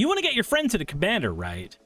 You want to get your friend to the commander, right?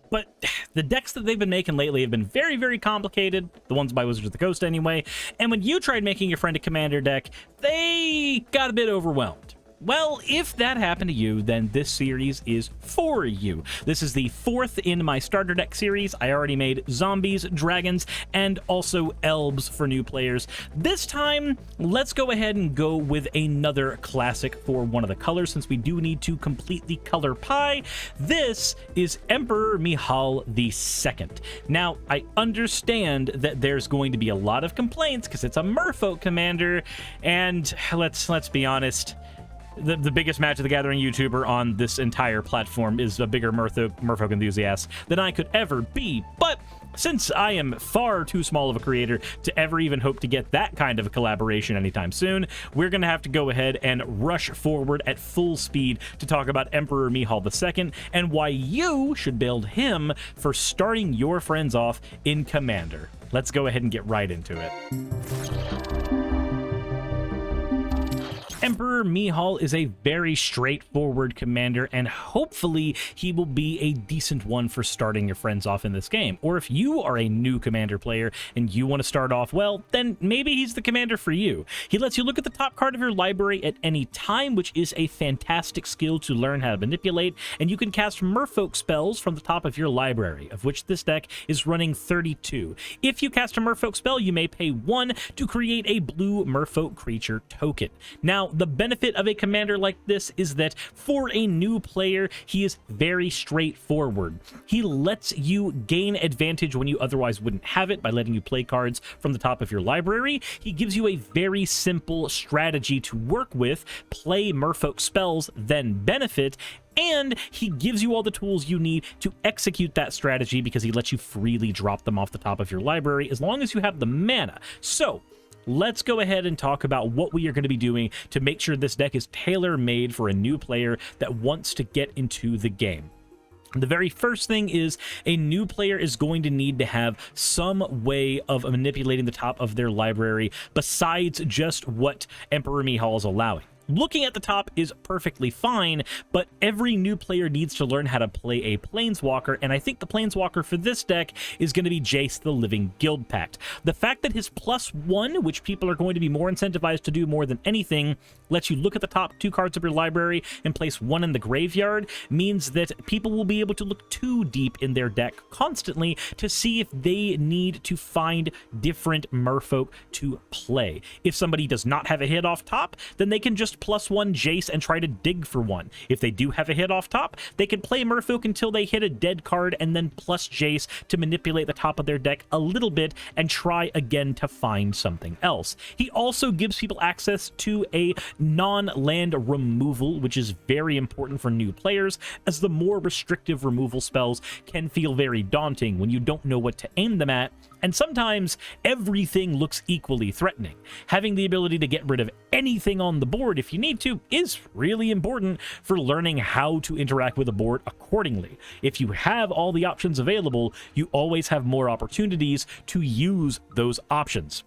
But the decks that they've been making lately have been very, very complicated. The ones by Wizards of the Coast anyway. And when you tried making your friend a commander deck, they got a bit overwhelmed. Well, if that happened to you, then this series is for you. This is the 4th in my starter deck series. I already made zombies, dragons, and also elves for new players. This time, let's go ahead and go with another classic for one of the colors, since we do need to complete the color pie. This is Emperor Mihal II. Now, I understand that there's going to be a lot of complaints because it's a Merfolk commander, and let's be honest, the biggest Magic the Gathering YouTuber on this entire platform is a bigger Merfolk enthusiast than I could ever be. But since I am far too small of a creator to ever even hope to get that kind of a collaboration anytime soon, we're going to have to go ahead and rush forward at full speed to talk about Emperor Mihal II and why you should build him for starting your friends off in Commander. Let's go ahead and get right into it. Emperor Mihal is a very straightforward commander, and hopefully he will be a decent one for starting your friends off in this game. Or if you are a new commander player and you want to start off well, then maybe he's the commander for you. He lets you look at the top card of your library at any time, which is a fantastic skill to learn how to manipulate, and you can cast Merfolk spells from the top of your library, of which this deck is running 32. If you cast a Merfolk spell, you may pay 1 to create a blue Merfolk creature token. Now, the benefit of a commander like this is that for a new player, he is very straightforward. He lets you gain advantage when you otherwise wouldn't have it by letting you play cards from the top of your library. He gives you a very simple strategy to work with, play Merfolk spells, then benefit, and he gives you all the tools you need to execute that strategy because he lets you freely drop them off the top of your library as long as you have the mana. So, let's go ahead and talk about what we are going to be doing to make sure this deck is tailor-made for a new player that wants to get into the game. The very first thing is a new player is going to need to have some way of manipulating the top of their library besides just what Emperor Mihal is allowing. Looking at the top is perfectly fine, but every new player needs to learn how to play a Planeswalker, and I think the Planeswalker for this deck is going to be Jace the Living Guildpact. The fact that his +1, which people are going to be more incentivized to do more than anything, lets you look at the top 2 cards of your library and place 1 in the graveyard, means that people will be able to look too deep in their deck constantly to see if they need to find different Merfolk to play. If somebody does not have a hit off top, then they can just +1 Jace and try to dig for 1. If they do have a hit off top, they can play Merfolk until they hit a dead card and then plus Jace to manipulate the top of their deck a little bit and try again to find something else. He also gives people access to a non-land removal, which is very important for new players, as the more restrictive removal spells can feel very daunting when you don't know what to aim them at, and sometimes everything looks equally threatening. Having the ability to get rid of anything on the board if you need to is really important for learning how to interact with a board accordingly. If you have all the options available, you always have more opportunities to use those options.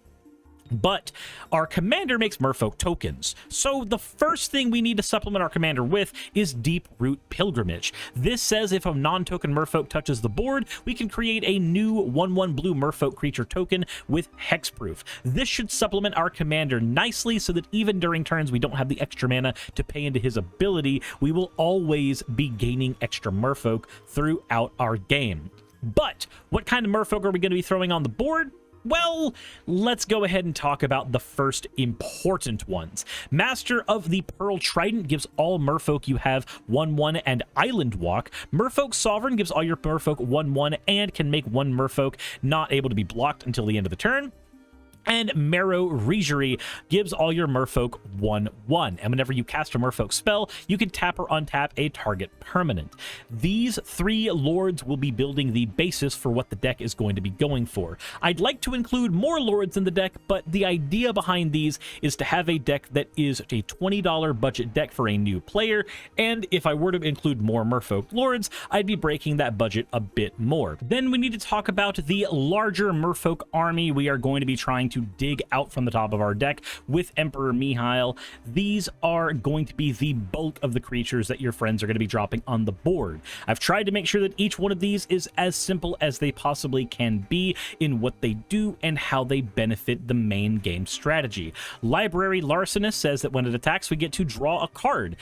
But our commander makes Merfolk tokens, so the first thing we need to supplement our commander with is Deep Root Pilgrimage. This says if a non-token Merfolk touches the board, we can create a new 1/1 blue Merfolk creature token with hexproof. This should supplement our commander nicely so that even during turns we don't have the extra mana to pay into his ability, we will always be gaining extra Merfolk throughout our game. But what kind of Merfolk are we going to be throwing on the board? Well, let's go ahead and talk about the first important ones. Master of the Pearl Trident gives all Merfolk you have 1/1 and Island Walk. Merfolk Sovereign gives all your Merfolk 1/1 and can make 1 Merfolk not able to be blocked until the end of the turn. And Marrow Regery gives all your Merfolk 1/1. And whenever you cast a Merfolk spell, you can tap or untap a target permanent. These 3 lords will be building the basis for what the deck is going to be going for. I'd like to include more lords in the deck, but the idea behind these is to have a deck that is a $20 budget deck for a new player. And if I were to include more Merfolk lords, I'd be breaking that budget a bit more. Then we need to talk about the larger Merfolk army we are going to be trying to to dig out from the top of our deck with Emperor Mihail. These are going to be the bulk of the creatures that your friends are going to be dropping on the board. I've tried to make sure that each one of these is as simple as they possibly can be in what they do and how they benefit the main game strategy. Library Larcenist says that when it attacks, we get to draw a card.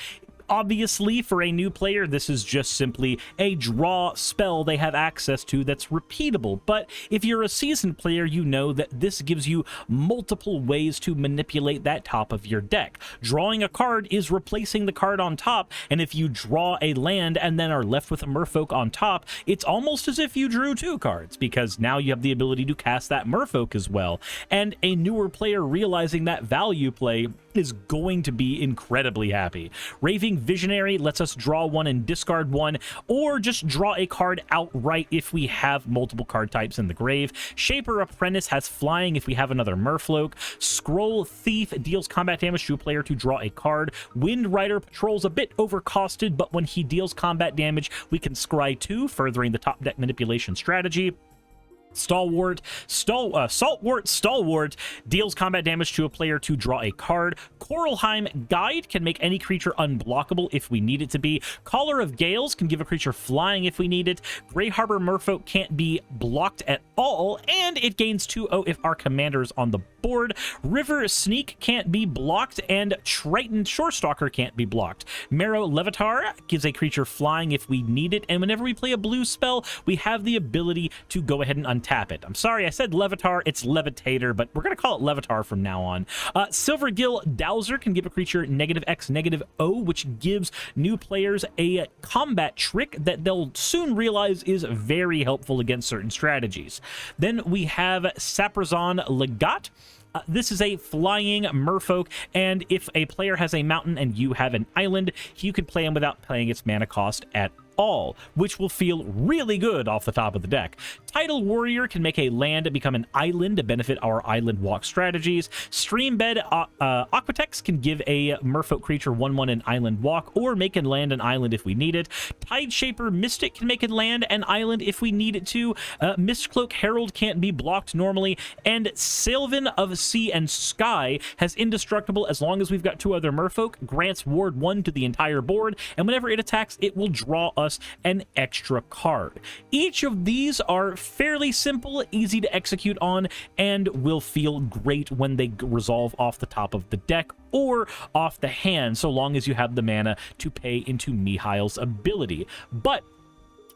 Obviously, for a new player, this is just simply a draw spell they have access to that's repeatable. But if you're a seasoned player, you know that this gives you multiple ways to manipulate that top of your deck. Drawing a card is replacing the card on top, and if you draw a land and then are left with a Merfolk on top, it's almost as if you drew 2 cards, because now you have the ability to cast that Merfolk as well. And a newer player realizing that value play is going to be incredibly happy. Raving Visionary lets us draw 1 and discard 1, or just draw a card outright if we have multiple card types in the grave. Shaper Apprentice has flying if we have another Merfolk. Scroll Thief deals combat damage to a player to draw a card. Wind Rider Patrol's a bit overcosted, but when he deals combat damage, we can scry 2, furthering the top deck manipulation strategy. Saltwort deals combat damage to a player to draw a card. Coralheim Guide can make any creature unblockable if we need it to be. Caller of Gales can give a creature flying if we need it. Grey Harbor Merfolk can't be blocked at all, and it gains 2/0 if our commander is on the board. River Sneak can't be blocked, and Triton Shorestalker can't be blocked. Marrow Levitar gives a creature flying if we need it, and whenever we play a blue spell, we have the ability to go ahead and untap it. I'm sorry, I said Levitar, it's Levitator, but we're going to call it Levitar from now on. Silvergill Dowser can give a creature -X/-O, which gives new players a combat trick that they'll soon realize is very helpful against certain strategies. Then we have Saprazon Legat. This is a flying Merfolk, and if a player has a mountain and you have an island, you can play him without paying its mana cost at all, which will feel really good off the top of the deck. Tidal Warrior can make a land become an island to benefit our island walk strategies. Streambed Aquatex can give a Merfolk creature 1/1 an island walk, or make and land an island if we need it. Tideshaper Mystic can make it land an island if we need it to. Mistcloak Herald can't be blocked normally, and Sylvan of Sea and Sky has indestructible as long as we've got 2 other Merfolk, grants ward 1 to the entire board, and whenever it attacks, it will draw us an extra card. Each of these are fairly simple, easy to execute on, and will feel great when they resolve off the top of the deck or off the hand, so long as you have the mana to pay into Mihail's ability. But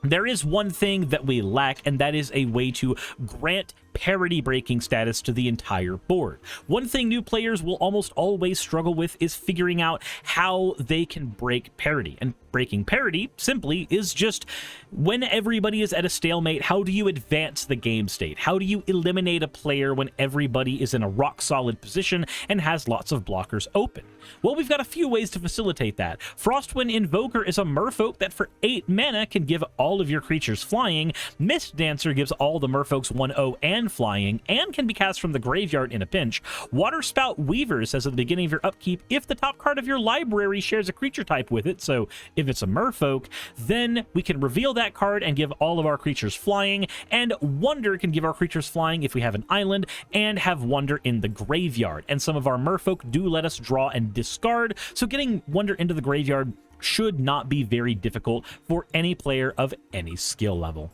there is one thing that we lack, and that is a way to grant parity breaking status to the entire board. One thing new players will almost always struggle with is figuring out how they can break parity. And breaking parity simply is just, when everybody is at a stalemate, how do you advance the game state? How do you eliminate a player when everybody is in a rock solid position and has lots of blockers open? Well, we've got a few ways to facilitate that. Frostwind Invoker is a Merfolk that for 8 mana can give all of your creatures flying. Mist Dancer gives all the Merfolks 1/0 and flying, and can be cast from the graveyard in a pinch. Waterspout Weaver says at the beginning of your upkeep, if the top card of your library shares a creature type with it, so if it's a Merfolk, then we can reveal that card and give all of our creatures flying, and Wonder can give our creatures flying if we have an island and have Wonder in the graveyard. And some of our Merfolk do let us draw and discard, so getting Wonder into the graveyard should not be very difficult for any player of any skill level.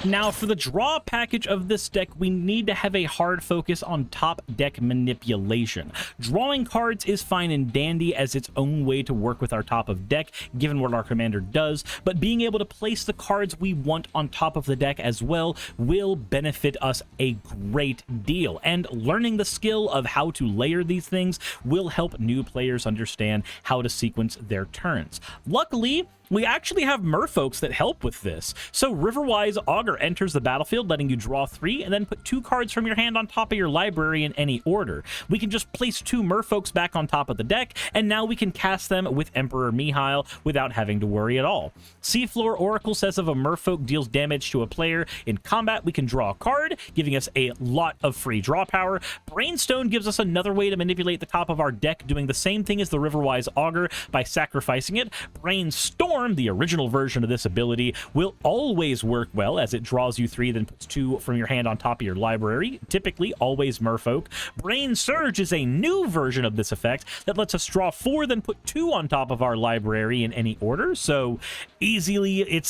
Now, for the draw package of this deck, we need to have a hard focus on top deck manipulation. Drawing cards is fine and dandy as its own way to work with our top of deck, given what our commander does, but being able to place the cards we want on top of the deck as well will benefit us a great deal. And learning the skill of how to layer these things will help new players understand how to sequence their turns. Luckily, we actually have Merfolks that help with this. So Riverwise Augur enters the battlefield, letting you draw 3, and then put 2 cards from your hand on top of your library in any order. We can just place 2 Merfolks back on top of the deck, and now we can cast them with Emperor Mihail without having to worry at all. Seafloor Oracle says if a Merfolk deals damage to a player in combat, we can draw a card, giving us a lot of free draw power. Brainstone gives us another way to manipulate the top of our deck, doing the same thing as the Riverwise Augur by sacrificing it. Brainstorm Storm, the original version of this ability, will always work well as it draws you 3, then puts 2 from your hand on top of your library, typically always Merfolk. Brain Surge is a new version of this effect that lets us draw 4, then put 2 on top of our library in any order, so easily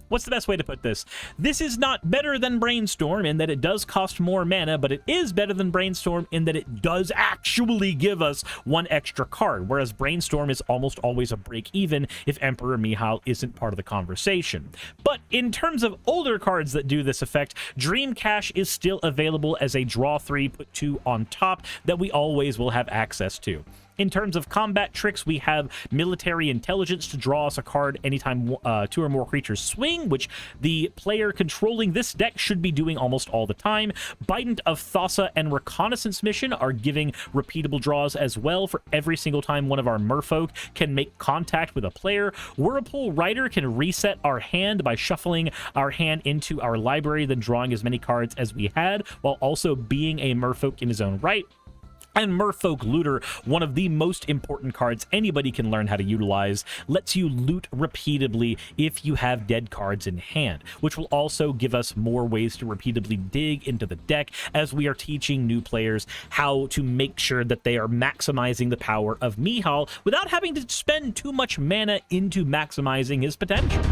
what's the best way to put this? This is not better than Brainstorm in that it does cost more mana, but it is better than Brainstorm in that it does actually give us 1 extra card, whereas Brainstorm is almost always a break even if Emperor Mihal isn't part of the conversation. But in terms of older cards that do this effect, Dream Cache is still available as a draw 3, put 2 on top that we always will have access to. In terms of combat tricks, we have Military Intelligence to draw us a card anytime 2 or more creatures swing, which the player controlling this deck should be doing almost all the time. Bident of Thassa and Reconnaissance Mission are giving repeatable draws as well for every single time one of our Merfolk can make contact with a player. Whirlpool Rider can reset our hand by shuffling our hand into our library, then drawing as many cards as we had, while also being a Merfolk in his own right. And Merfolk Looter, one of the most important cards anybody can learn how to utilize, lets you loot repeatedly if you have dead cards in hand, which will also give us more ways to repeatedly dig into the deck as we are teaching new players how to make sure that they are maximizing the power of Mihal without having to spend too much mana into maximizing his potential.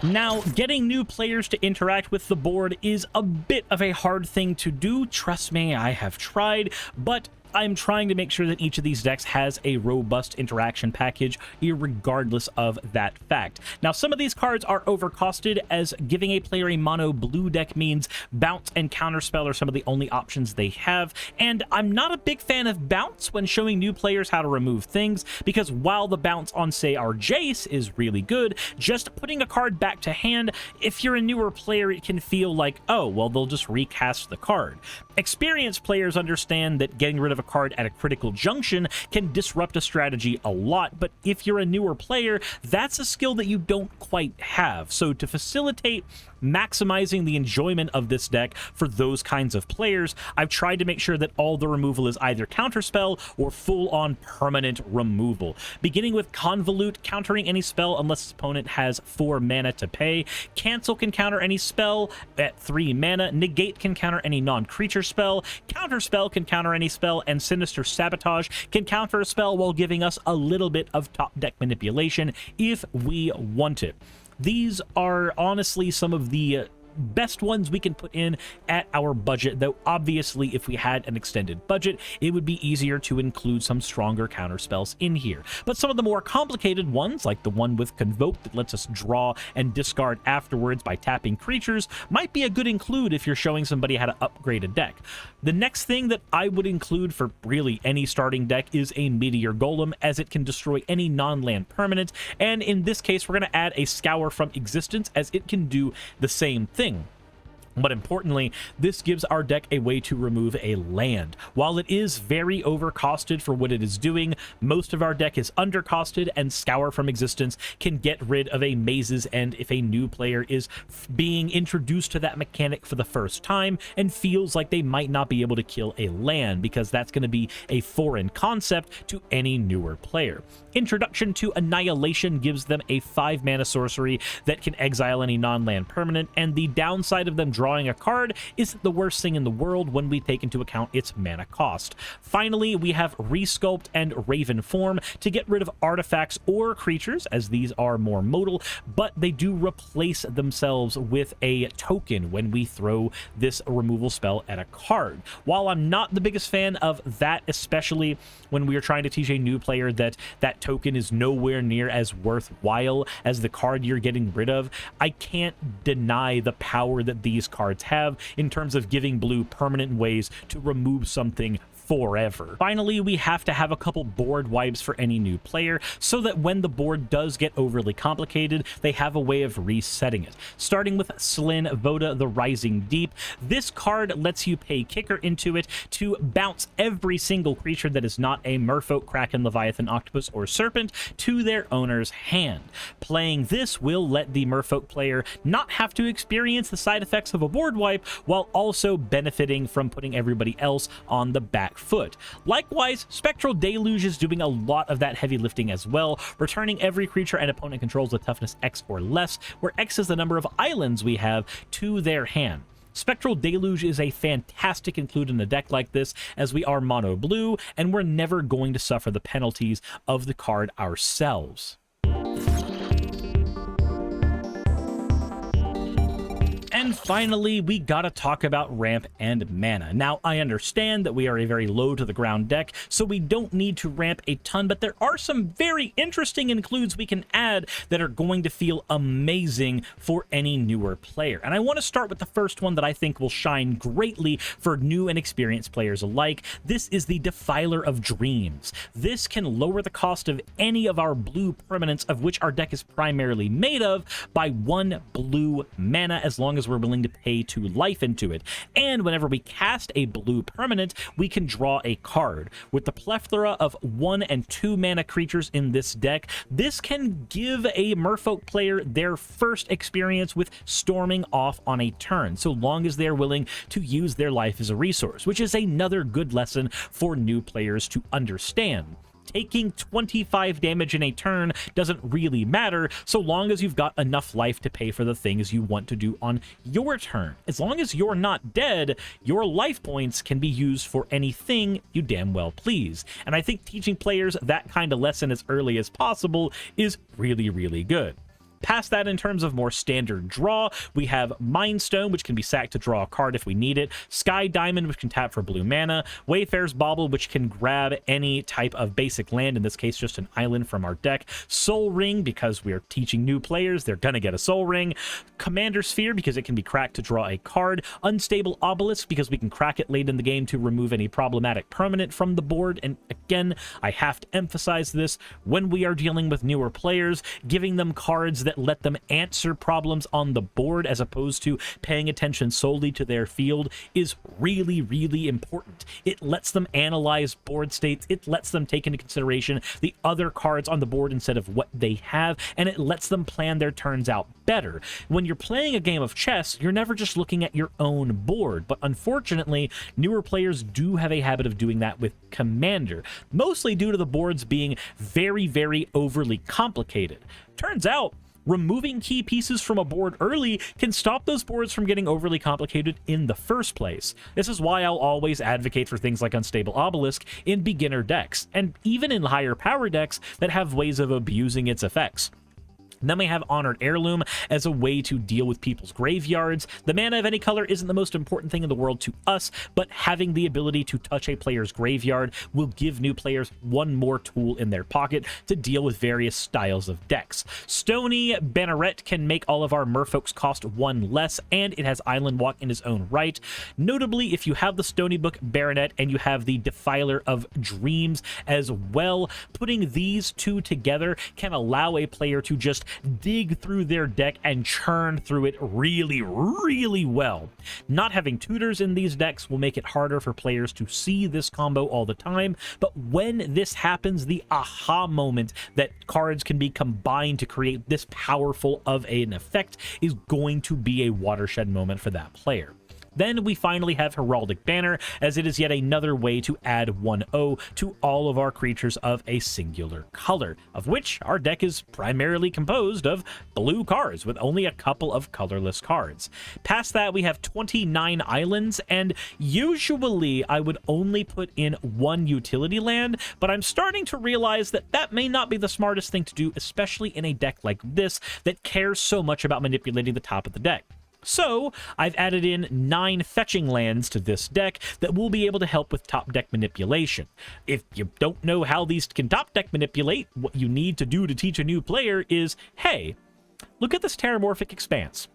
Now, getting new players to interact with the board is a bit of a hard thing to do. Trust me, I have tried, but I'm trying to make sure that each of these decks has a robust interaction package, regardless of that fact. Now, some of these cards are overcosted, as giving a player a mono blue deck means Bounce and Counterspell are some of the only options they have, and I'm not a big fan of Bounce when showing new players how to remove things, because while the Bounce on, say, our Jace is really good, just putting a card back to hand, if you're a newer player, it can feel like, oh, well, they'll just recast the card. Experienced players understand that getting rid of a card at a critical junction can disrupt a strategy a lot, but if you're a newer player, that's a skill that you don't quite have. So to facilitate maximizing the enjoyment of this deck for those kinds of players, I've tried to make sure that all the removal is either counterspell or full-on permanent removal. Beginning with Convolute, countering any spell unless its opponent has 4 mana to pay. Cancel can counter any spell at 3 mana. Negate can counter any non-creature spell. Counterspell can counter any spell, and Sinister Sabotage can counter a spell while giving us a little bit of top deck manipulation if we want it. These are honestly some of the best ones we can put in at our budget, though obviously if we had an extended budget, it would be easier to include some stronger counter spells in here. But some of the more complicated ones, like the one with Convoke that lets us draw and discard afterwards by tapping creatures, might be a good include if you're showing somebody how to upgrade a deck. The next thing that I would include for really any starting deck is a Meteor Golem, as it can destroy any non-land permanent, and in this case we're going to add a Scour from Existence, as it can do the same thing. But importantly, this gives our deck a way to remove a land. While it is very overcosted for what it is doing, most of our deck is undercosted, and Scour from Existence can get rid of a Maze's End if a new player is being introduced to that mechanic for the first time and feels like they might not be able to kill a land, because that's going to be a foreign concept to any newer player. Introduction to Annihilation gives them a 5 mana sorcery that can exile any non-land permanent, and the downside of them drawing a card isn't the worst thing in the world when we take into account its mana cost. Finally, we have Resculpt and Raven Form to get rid of artifacts or creatures, as these are more modal, but they do replace themselves with a token when we throw this removal spell at a card. While I'm not the biggest fan of that, especially when we are trying to teach a new player that that token is nowhere near as worthwhile as the card you're getting rid of, I can't deny the power that these cards have in terms of giving blue permanent ways to remove something forever. Finally, we have to have a couple board wipes for any new player so that when the board does get overly complicated, they have a way of resetting it. Starting with Slyn Voda the Rising Deep, this card lets you pay kicker into it to bounce every single creature that is not a Merfolk, Kraken, Leviathan, Octopus, or Serpent to their owner's hand. Playing this will let the Merfolk player not have to experience the side effects of a board wipe, while also benefiting from putting everybody else on the back back foot. Likewise, Spectral Deluge is doing a lot of that heavy lifting as well, returning every creature an opponent controls with toughness X or less, where X is the number of islands we have, to their hand. Spectral Deluge is a fantastic include in a deck like this, as we are mono blue, and we're never going to suffer the penalties of the card ourselves. And finally, we gotta talk about ramp and mana. Now, I understand that we are a very low to the ground deck, so we don't need to ramp a ton, but there are some very interesting includes we can add that are going to feel amazing for any newer player. And I want to start with the first one that I think will shine greatly for new and experienced players alike. This is the Defiler of Dreams. This can lower the cost of any of our blue permanents, of which our deck is primarily made of, by 1 blue mana, as long as we're willing to pay 2 life into it. And whenever we cast a blue permanent, we can draw a card. With the plethora of 1 and 2 mana creatures in this deck, this can give a Merfolk player their first experience with storming off on a turn, so long as they're willing to use their life as a resource, which is another good lesson for new players to understand. Taking 25 damage in a turn doesn't really matter, so long as you've got enough life to pay for the things you want to do on your turn. As long as you're not dead, your life points can be used for anything you damn well please. And I think teaching players that kind of lesson as early as possible is really, really good. Past that, in terms of more standard draw, we have Mind Stone, which can be sacked to draw a card if we need it, Sky Diamond, which can tap for blue mana, Wayfarer's Bauble, which can grab any type of basic land, in this case just an island from our deck, Soul Ring, because we're teaching new players, they're gonna get a Soul Ring, Commander Sphere, because it can be cracked to draw a card, Unstable Obelisk, because we can crack it late in the game to remove any problematic permanent from the board. And again, I have to emphasize this, when we are dealing with newer players, giving them cards that let them answer problems on the board as opposed to paying attention solely to their field is really, really important. It lets them analyze board states, it lets them take into consideration the other cards on the board instead of what they have, and it lets them plan their turns out better. When you're playing a game of chess, you're never just looking at your own board, but unfortunately, newer players do have a habit of doing that with Commander, mostly due to the boards being very, very overly complicated. Turns out, removing key pieces from a board early can stop those boards from getting overly complicated in the first place. This is why I'll always advocate for things like Unstable Obelisk in beginner decks, and even in higher power decks that have ways of abusing its effects. Then we have Honored Heirloom as a way to deal with people's graveyards. The mana of any color isn't the most important thing in the world to us, but having the ability to touch a player's graveyard will give new players one more tool in their pocket to deal with various styles of decks. Stony Banneret can make all of our Merfolks cost 1 less, and it has Island Walk in its own right. Notably, if you have the Stony Book Baronet and you have the Defiler of Dreams as well, putting these two together can allow a player to just dig through their deck and churn through it really, really well. Not having tutors in these decks will make it harder for players to see this combo all the time, but when this happens, the aha moment that cards can be combined to create this powerful of an effect is going to be a watershed moment for that player. Then we finally have Heraldic Banner, as it is yet another way to add 1/0 to all of our creatures of a singular color, of which our deck is primarily composed of blue cards, with only a couple of colorless cards. Past that, we have 29 islands, and usually I would only put in 1 utility land, but I'm starting to realize that that may not be the smartest thing to do, especially in a deck like this that cares so much about manipulating the top of the deck. So I've added in 9 fetching lands to this deck that will be able to help with top deck manipulation. If you don't know how these can top deck manipulate, what you need to do to teach a new player is, hey, look at this Terramorphic Expanse.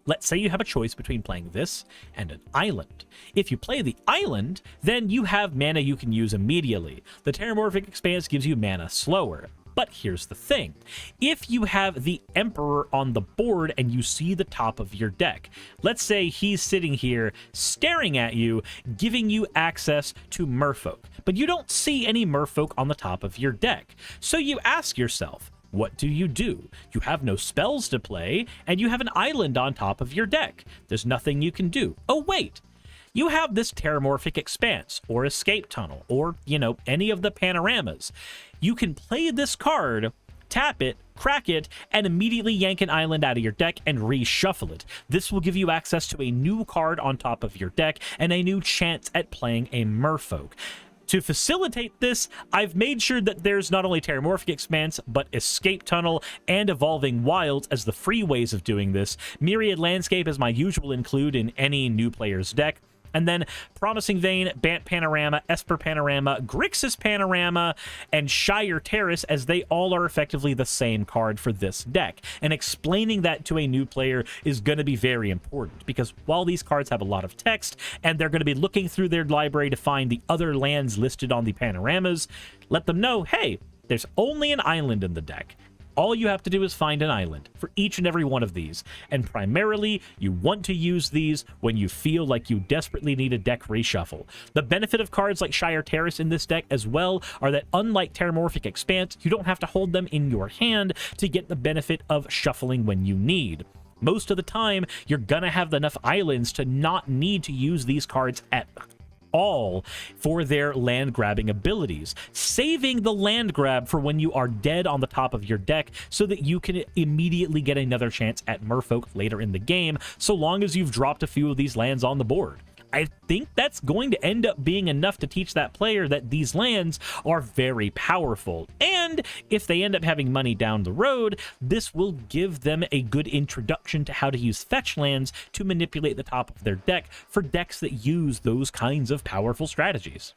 Let's say you have a choice between playing this and an island. If you play the island, then you have mana you can use immediately. The Terramorphic Expanse gives you mana slower. But here's the thing. If you have the Emperor on the board and you see the top of your deck, let's say he's sitting here staring at you, giving you access to Merfolk, but you don't see any Merfolk on the top of your deck. So you ask yourself, what do? You have no spells to play, and you have an island on top of your deck. There's nothing you can do. Oh, wait. you have this Terramorphic Expanse, or Escape Tunnel, or, any of the panoramas. You can play this card, tap it, crack it, and immediately yank an island out of your deck and reshuffle it. This will give you access to a new card on top of your deck and a new chance at playing a Merfolk. To facilitate this, I've made sure that there's not only Terramorphic Expanse, but Escape Tunnel and Evolving Wilds as the free ways of doing this. Myriad Landscape, as my usual, include in any new player's deck. And then Promising Vein, Bant Panorama, Esper Panorama, Grixis Panorama, and Shire Terrace, as they all are effectively the same card for this deck. And explaining that to a new player is going to be very important, because while these cards have a lot of text, and they're going to be looking through their library to find the other lands listed on the panoramas, let them know, hey, there's only an island in the deck. All you have to do is find an island for each and every one of these, and primarily, you want to use these when you feel like you desperately need a deck reshuffle. The benefit of cards like Shire Terrace in this deck as well are that, unlike Terramorphic Expanse, you don't have to hold them in your hand to get the benefit of shuffling when you need. Most of the time, you're gonna have enough islands to not need to use these cards at all for their land grabbing abilities, saving the land grab for when you are dead on the top of your deck so that you can immediately get another chance at Merfolk later in the game, so long as you've dropped a few of these lands on the board. I think that's going to end up being enough to teach that player that these lands are very powerful. And if they end up having money down the road, this will give them a good introduction to how to use fetch lands to manipulate the top of their deck for decks that use those kinds of powerful strategies.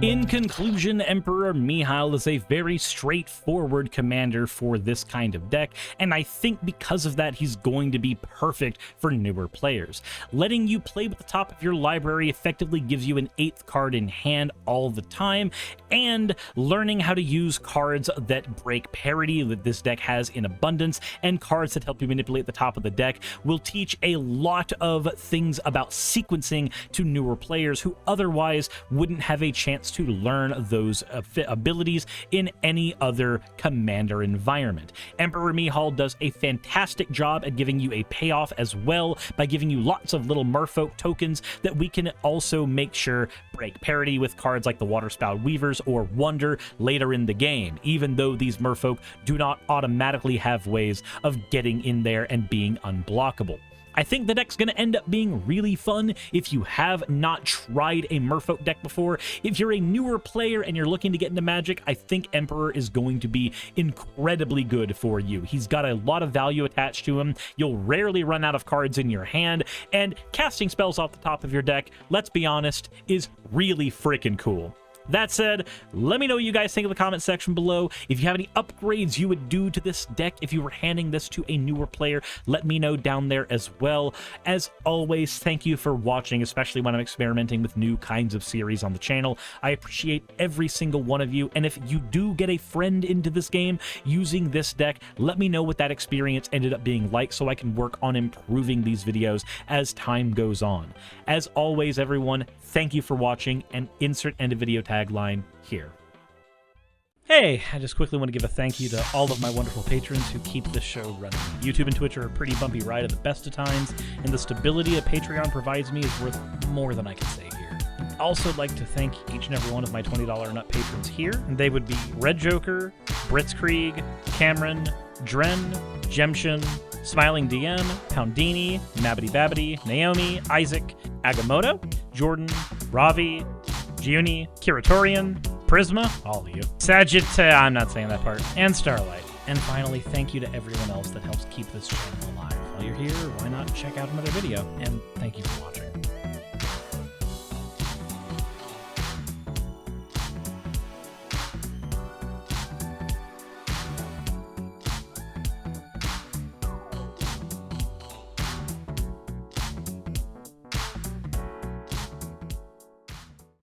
In conclusion, Emperor Mihail is a very straightforward commander for this kind of deck, and I think because of that, he's going to be perfect for newer players. Letting you play with the top of your library effectively gives you an 8th card in hand all the time, and learning how to use cards that break parity that this deck has in abundance, and cards that help you manipulate the top of the deck will teach a lot of things about sequencing to newer players who otherwise wouldn't have a chance to learn those abilities in any other commander environment. Emperor Mihail does a fantastic job at giving you a payoff as well by giving you lots of little Merfolk tokens that we can also make sure break parity with cards like the Waterspout Weavers or Wonder later in the game, even though these Merfolk do not automatically have ways of getting in there and being unblockable. I think the deck's going to end up being really fun if you have not tried a Merfolk deck before. If you're a newer player and you're looking to get into Magic, I think Emperor is going to be incredibly good for you. He's got a lot of value attached to him. You'll rarely run out of cards in your hand, and casting spells off the top of your deck, let's be honest, is really freaking cool. That said, let me know what you guys think in the comment section below. If you have any upgrades you would do to this deck if you were handing this to a newer player, let me know down there as well. As always, thank you for watching, especially when I'm experimenting with new kinds of series on the channel. I appreciate every single one of you, and if you do get a friend into this game using this deck, let me know what that experience ended up being like so I can work on improving these videos as time goes on. As always, everyone, thank you for watching, and insert end of video tagline here. Hey, I just quickly want to give a thank you to all of my wonderful patrons who keep this show running. YouTube and Twitch are a pretty bumpy ride at the best of times, and the stability that Patreon provides me is worth more than I can say here. I'd also like to thank each and every one of my $20 and up patrons here, and they would be Red Joker, Blitzkrieg, Cameron, Dren, Jemshin, Smiling DM, Poundini, Mabbity Babbity, Naomi, Isaac, Agamotto, Jordan, Ravi, Giuni, Kiratorian, Prisma, all of you, Sagitt, I'm not saying that part, and Starlight. And finally, thank you to everyone else that helps keep this channel alive. While you're here, why not check out another video? And thank you for watching.